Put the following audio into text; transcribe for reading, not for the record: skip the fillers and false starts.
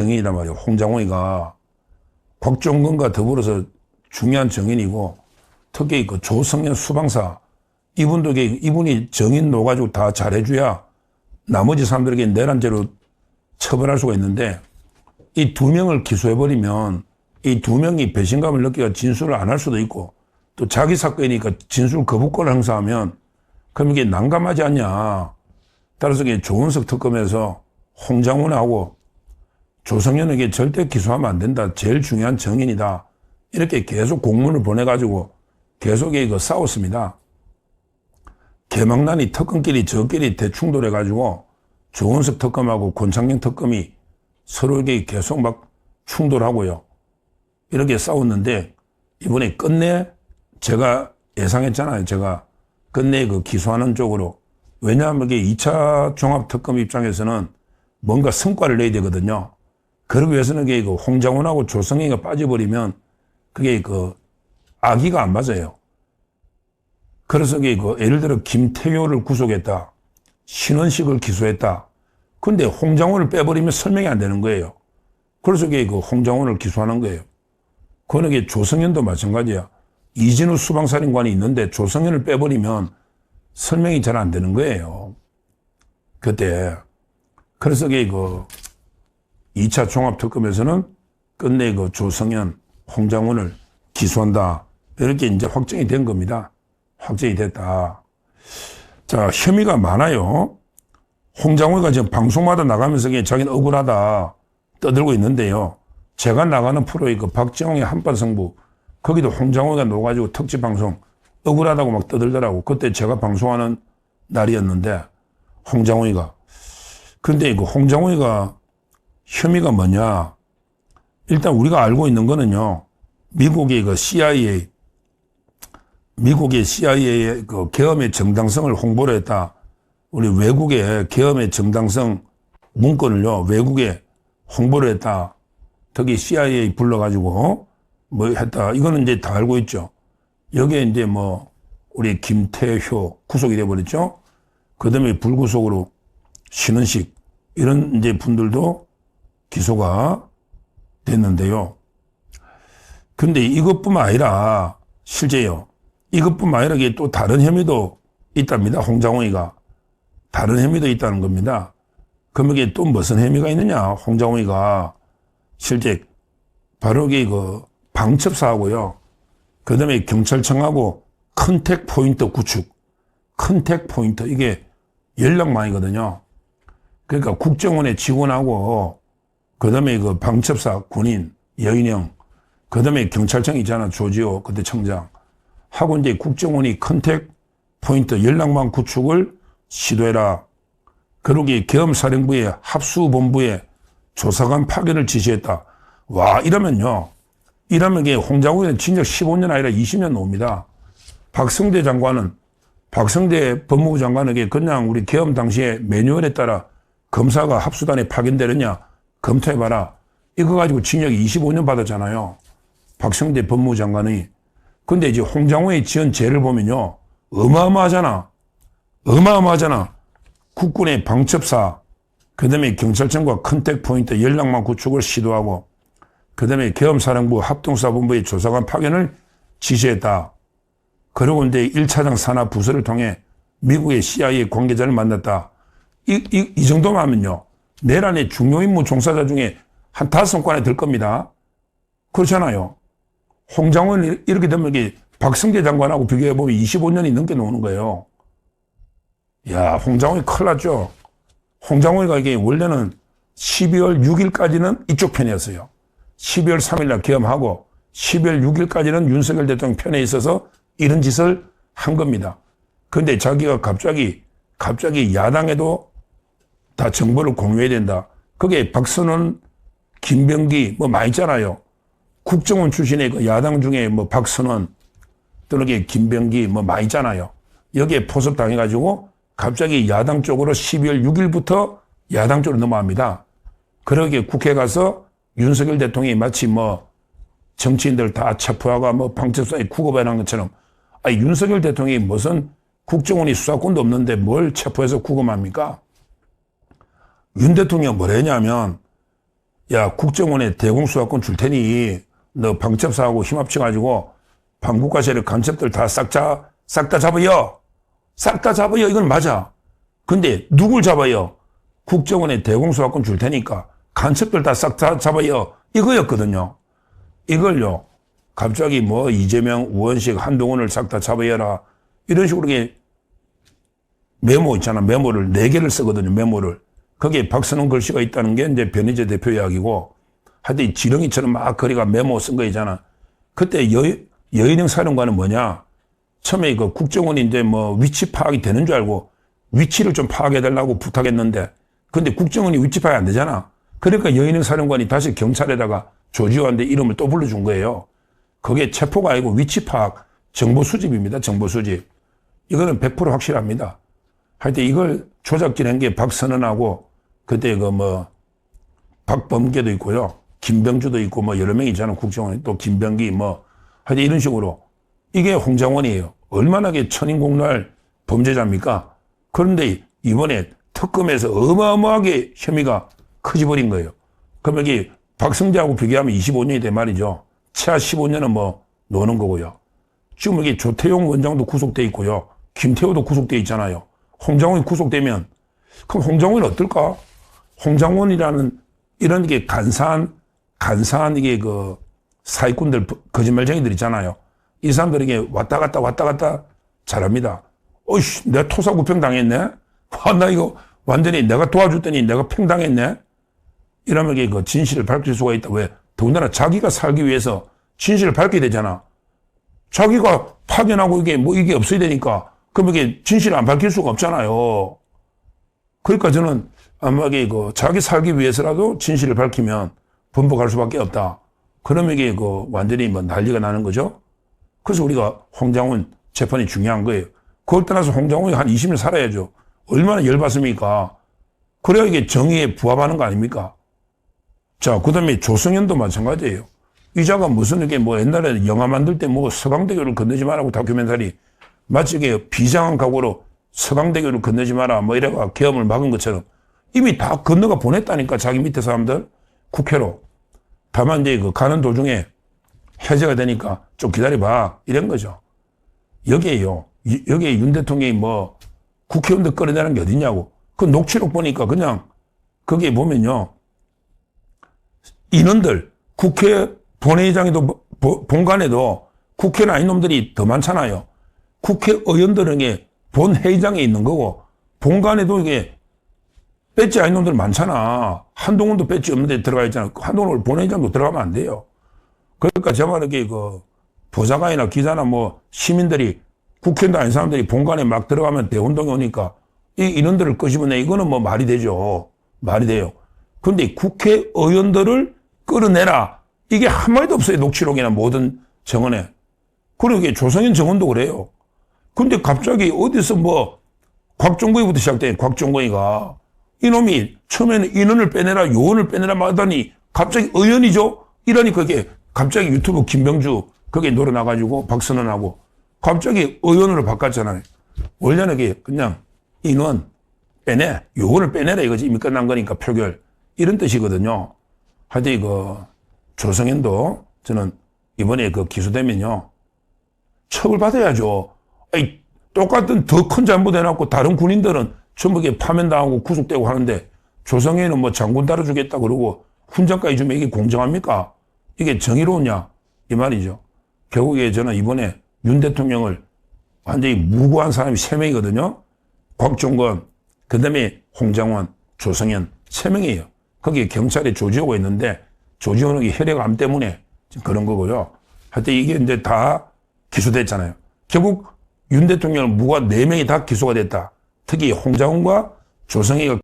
정인이란 말이에요. 홍장호이가 곽종근과 더불어서 중요한 정인이고, 특히 그 조성현 수방사, 이분이 정인 놓아가지고 다 잘해줘야 나머지 사람들에게 내란죄로 처벌할 수가 있는데, 이 두 명을 기소해버리면 이 두 명이 배신감을 느끼어 진술을 안 할 수도 있고, 또 자기 사건이니까 진술 거부권을 행사하면 그럼 이게 난감하지 않냐. 따라서 이게 조은석 특검에서 홍장훈하고 조성현에게 절대 기소하면 안 된다. 제일 중요한 정인이다. 이렇게 계속 공문을 보내가지고 계속 이거 싸웠습니다. 개망난이 특검끼리 저끼리 대충돌해가지고 조은석 특검하고 권창경 특검이 서로에게 계속 막 충돌하고요. 이렇게 싸웠는데 이번에 끝내 제가 예상했잖아요. 제가 끝내 그 기소하는 쪽으로. 왜냐하면 이게 2차 종합특검 입장에서는 뭔가 성과를 내야 되거든요. 그러기 위해서는 이게 그 홍장훈하고 조성희가 빠져버리면 그게 그 아기가 안 맞아요. 그래서 이게 그 예를 들어 김태효를 구속했다. 신원식을 기소했다. 근데 홍장훈을 빼버리면 설명이 안 되는 거예요. 그래서 이게 그 홍장훈을 기소하는 거예요. 그건 이게 조성현도 마찬가지야. 이진우 수방사령관이 있는데 조성현을 빼버리면 설명이 잘 안 되는 거예요. 그때. 그래서 이게 그 2차 종합특검에서는 끝내 그 조성현, 홍장훈을 기소한다. 이렇게 이제 확정이 된 겁니다. 확정이 됐다. 자, 혐의가 많아요. 홍장훈이가 지금 방송마다 나가면서 자기는 억울하다 떠들고 있는데요. 제가 나가는 프로의 그 박지홍의 한판승부, 거기도 홍장훈이가 놓아가지고 특집 방송 억울하다고 막 떠들더라고. 그때 제가 방송하는 날이었는데, 홍장훈이가. 근데 그 홍장훈이가 혐의가 뭐냐. 일단 우리가 알고 있는 거는요, 미국의 CIA의 그 계엄의 정당성을 홍보를 했다. 우리 외국의 계엄의 정당성 문건을요, 외국에 홍보를 했다. 특히 CIA 불러가지고 뭐 했다. 이거는 이제 다 알고 있죠. 여기에 이제 뭐 우리 김태효 구속이 돼버렸죠. 그 다음에 불구속으로 신원식 이런 이제 분들도 기소가 됐는데요. 근데 이것뿐만 아니라 실제요. 이것뿐만 아니라 이게 또 다른 혐의도 있답니다. 홍장훈이가. 다른 혐의도 있다는 겁니다. 그럼 이게 또 무슨 혐의가 있느냐. 홍장훈이가 실제 바로 이게 그 방첩사하고요. 그 다음에 경찰청하고 컨택 포인트 구축. 컨택 포인트. 이게 연락망이거든요. 그러니까 국정원의 직원하고 그 다음에 그 방첩사 군인, 여인영, 그 다음에 경찰청 있잖아. 조지호 그때 청장. 하고 이제 국정원이 컨택 포인트 연락망 구축을 시도해라. 그러기 계엄사령부의 합수본부에 조사관 파견을 지시했다. 와, 이러면 이게 홍장훈은 진짜 15년 아니라 20년 옵니다. 박성대 법무부 장관에게 그냥 우리 계엄 당시에 매뉴얼에 따라 검사가 합수단에 파견되느냐 검토해봐라. 이거 가지고 징역 25년 받았잖아요. 박성대 법무부 장관이. 근데 이제 홍장훈이 지은 죄를 보면요. 어마어마하잖아. 국군의 방첩사, 그 다음에 경찰청과 컨택 포인트 연락망 구축을 시도하고, 그 다음에 계엄사령부 합동사본부의 조사관 파견을 지시했다. 그리고 이제 1차장 산하 부서를 통해 미국의 CIA 관계자를 만났다. 이 정도만 하면요. 내란의 중요 임무 종사자 중에 한 5손가락에 들 겁니다. 그렇잖아요. 홍장훈이 이렇게 되면 이게 박성재 장관하고 비교해보면 25년이 넘게 나오는 거예요. 야, 홍장훈이 큰일 났죠. 홍장훈이가 이게 원래는 12월 6일까지는 이쪽 편이었어요. 12월 3일날 계엄하고 12월 6일까지는 윤석열 대통령 편에 있어서 이런 짓을 한 겁니다. 그런데 자기가 갑자기 야당에도 다 정보를 공유해야 된다. 그게 박선원, 김병기 뭐 많이 있잖아요. 국정원 출신의 그 야당 중에 뭐 박선원 또는 김병기 뭐 많이 있잖아요. 여기에 포섭당해가지고 갑자기 야당 쪽으로 12월 6일부터 야당 쪽으로 넘어갑니다. 그러게 국회 가서 윤석열 대통령이 마치 뭐 정치인들 다 체포하고 뭐 방첩사에 구급해놓은 것처럼, 아니 윤석열 대통령이 무슨 국정원이 수사권도 없는데 뭘 체포해서 구금합니까? 윤 대통령 뭐라 했냐면, 야, 국정원에 대공수사권 줄 테니 너 방첩사하고 힘합쳐가지고 반국가 세력 간첩들 다 싹 다 잡아요. 싹 다 잡아요. 이건 맞아. 근데 누굴 잡아요? 국정원에 대공수사권 줄 테니까 간첩들 다 싹 다 잡아요. 이거였거든요. 이걸요. 갑자기 뭐 이재명, 우원식, 한동훈을 싹 다 잡아야라. 이런 식으로 이게 메모 있잖아. 메모를 4개를 쓰거든요. 메모를. 거기에 박선홍 글씨가 있다는 게 이제 변희재 대표 이야기고, 하여튼 지렁이처럼 막 거리가 메모 쓴 거 있잖아. 그때 여인영 사령관은 뭐냐? 처음에 그 국정원이 이제 뭐 위치 파악이 되는 줄 알고 위치를 좀 파악해달라고 부탁했는데, 근데 국정원이 위치 파악이 안 되잖아. 그러니까 여인영 사령관이 다시 경찰에다가 조지호한테 이름을 또 불러준 거예요. 그게 체포가 아니고 위치 파악, 정보 수집입니다. 정보 수집. 이거는 100% 확실합니다. 하여튼 이걸 조작질한 게 박선언하고 그때 그 뭐 박범계도 있고요. 김병주도 있고 뭐 여러 명 있잖아. 국정원에 또 김병기 뭐 하여튼 이런 식으로 이게 홍장원이에요. 얼마나 천인공날 범죄자입니까? 그런데 이번에 특검에서 어마어마하게 혐의가 커져버린 거예요. 그러면 이게 박성재하고 비교하면 25년이 된 말이죠. 최하 15년은 뭐 노는 거고요. 지금 이게 조태용 원장도 구속돼 있고요. 김태호도 구속돼 있잖아요. 홍장원이 구속되면 그럼 홍장원이 어떨까? 홍장원이라는 이런 게 간사한 이게 그 사기꾼들, 거짓말쟁이들 있잖아요. 이 사람들에게 왔다 갔다 잘합니다. 어이씨, 내가 토사구팽 당했네? 와, 나 이거 완전히 내가 도와줬더니 내가 팽당했네? 이러면 이게 그 진실을 밝힐 수가 있다. 왜? 더군다나 자기가 살기 위해서 진실을 밝혀야 되잖아. 자기가 파견하고 이게 뭐 이게 없어야 되니까. 그럼 이게 진실을 안 밝힐 수가 없잖아요. 그러니까 저는 아마 이게 그 자기 살기 위해서라도 진실을 밝히면 번복할 수밖에 없다. 그러면 이게 그 완전히 뭐 난리가 나는 거죠. 그래서 우리가 홍장원 재판이 중요한 거예요. 그걸 떠나서 홍장원이 한 20년 살아야죠. 얼마나 열받습니까? 그래야 이게 정의에 부합하는 거 아닙니까? 자, 그 다음에 조성현도 마찬가지예요. 이자가 무슨 이게 뭐 옛날에 영화 만들 때 뭐 서강대교를 건너지 말라고 다큐멘터리 마치 이게 비장한 각오로 서강대교를 건너지 마라 뭐 이래가 계엄을 막은 것처럼 이미 다 건너가 보냈다니까 자기 밑에 사람들 국회로. 다만 이제 그 가는 도중에 해제가 되니까 좀 기다려봐 이런 거죠. 여기에 윤 대통령이 뭐 국회의원들 끌어내는 게 어딨냐고. 그 녹취록 보니까 그냥 거기에 보면요. 인원들 국회 본회의장에도 본관에도 국회는 아닌 놈들이 더 많잖아요. 국회의원들은 게 본회의장에 있는 거고 본관에도 이게 배지 아닌 놈들 많잖아. 한동훈도 배지 없는데 들어가 있잖아. 한동훈 본회의장도 들어가면 안 돼요. 그러니까 제가 이렇게 그 보좌관이나 기자나 뭐 시민들이 국회의원도 아닌 사람들이 본관에 막 들어가면 대운동이 오니까 이 인원들을 끄집어내. 이거는 뭐 말이 되죠. 말이 돼요. 그런데 국회의원들을 끌어내라. 이게 한마디도 없어요. 녹취록이나 모든 정원에. 그러게 조성현 정원도 그래요. 근데 갑자기 어디서 뭐 곽종거이부터 시작돼. 곽종거이가. 이놈이 처음에는 인원을 빼내라 요원을 빼내라 하더니 갑자기 의원이죠. 이러니까 그게 갑자기 유튜브 김병주 거기에 놀아나가지고 박선언하고 갑자기 의원으로 바꿨잖아요. 원래는 그게 그냥 인원 빼내 요원을 빼내라 이거지. 이미 끝난 거니까 표결 이런 뜻이거든요. 하여튼 이거 조성현도 저는 이번에 그 기소되면요 처벌받아야죠. 아이, 똑같은 더 큰 잘못 해놓고 다른 군인들은 전부 파면당하고 구속되고 하는데 조성현은 뭐 장군 따라주겠다 그러고 훈장까지 주면 이게 공정합니까? 이게 정의로우냐? 이 말이죠. 결국에 저는 이번에 윤 대통령을 완전히 무고한 사람이 3명이거든요. 곽종건, 그 다음에 홍장원, 조성현 3명이에요. 거기에 경찰에 조지호가 있는데 조지호는 혈액암 때문에 그런 거고요. 하여튼 이게 이제 다 기소됐잖아요. 결국 윤 대통령은 무고한 4명이 다 기소가 됐다. 특히 홍장원과 조성희가